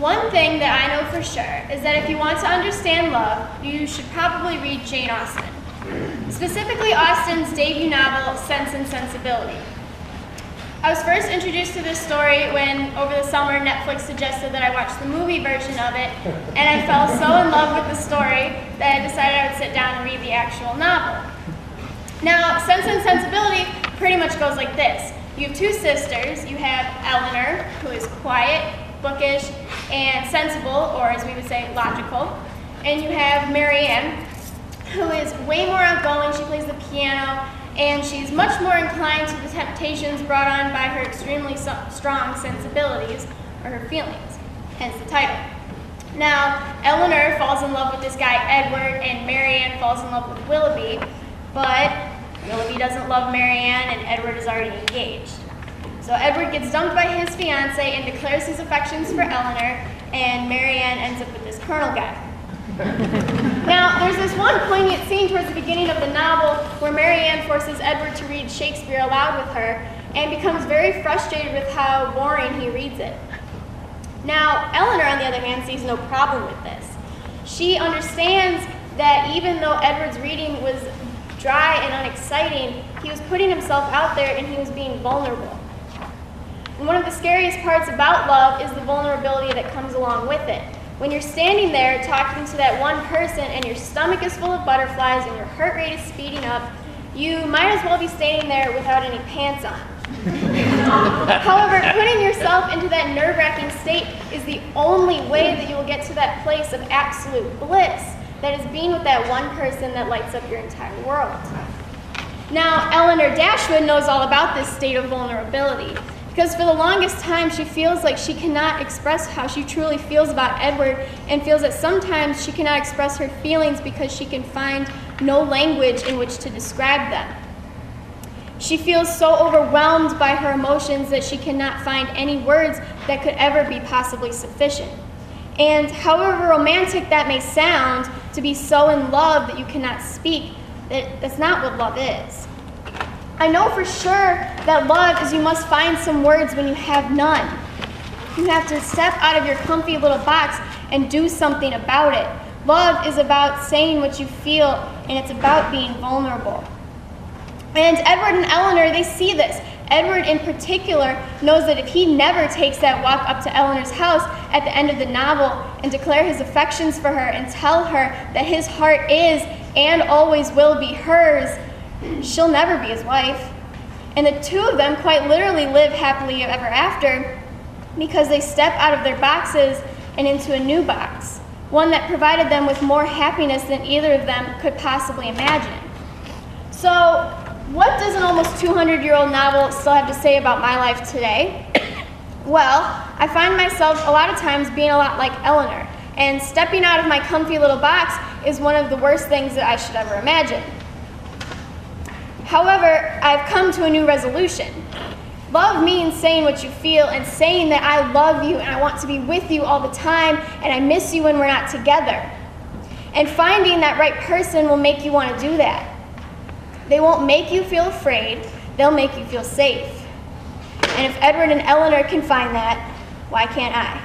One thing that I know for sure is that if you want to understand love, you should probably read Jane Austen. Specifically Austen's debut novel, Sense and Sensibility. I was first introduced to this story when, over the summer, Netflix suggested that I watch the movie version of it, and I fell so in love with the story that I decided I would sit down and read the actual novel. Now, Sense and Sensibility pretty much goes like this. You have two sisters. You have Eleanor, who is quiet, bookish, and sensible, or as we would say, logical. And you have Marianne, who is way more outgoing. She plays the piano, and she's much more inclined to the temptations brought on by her extremely strong sensibilities, or her feelings, hence the title. Now, Eleanor falls in love with this guy Edward, and Marianne falls in love with Willoughby, but Willoughby doesn't love Marianne, and Edward is already engaged. So Edward gets dumped by his fiancée and declares his affections for Eleanor, and Marianne ends up with this Colonel guy. Now, there's this one poignant scene towards the beginning of the novel where Marianne forces Edward to read Shakespeare aloud with her and becomes very frustrated with how boring he reads it. Now, Eleanor, on the other hand, sees no problem with this. She understands that even though Edward's reading was dry and unexciting, he was putting himself out there and he was being vulnerable. And one of the scariest parts about love is the vulnerability that comes along with it. When you're standing there talking to that one person and your stomach is full of butterflies and your heart rate is speeding up, you might as well be standing there without any pants on. However, putting yourself into that nerve-wracking state is the only way that you will get to that place of absolute bliss, that is being with that one person that lights up your entire world. Now, Eleanor Dashwood knows all about this state of vulnerability, because for the longest time she feels like she cannot express how she truly feels about Edward, and feels that sometimes she cannot express her feelings because she can find no language in which to describe them. She feels so overwhelmed by her emotions that she cannot find any words that could ever be possibly sufficient. And however romantic that may sound, to be so in love that you cannot speak, that's not what love is. I know for sure that love is you must find some words when you have none. You have to step out of your comfy little box and do something about it. Love is about saying what you feel, and it's about being vulnerable. And Edward and Eleanor, they see this. Edward in particular knows that if he never takes that walk up to Eleanor's house at the end of the novel and declare his affections for her and tell her that his heart is and always will be hers, she'll never be his wife. And the two of them quite literally live happily ever after because they step out of their boxes and into a new box, one that provided them with more happiness than either of them could possibly imagine. So, what does an almost 200-year-old novel still have to say about my life today? Well, I find myself a lot of times being a lot like Eleanor, and stepping out of my comfy little box is one of the worst things that I should ever imagine. However, I've come to a new resolution. Love means saying what you feel and saying that I love you and I want to be with you all the time and I miss you when we're not together. And finding that right person will make you want to do that. They won't make you feel afraid, they'll make you feel safe. And if Edward and Eleanor can find that, why can't I?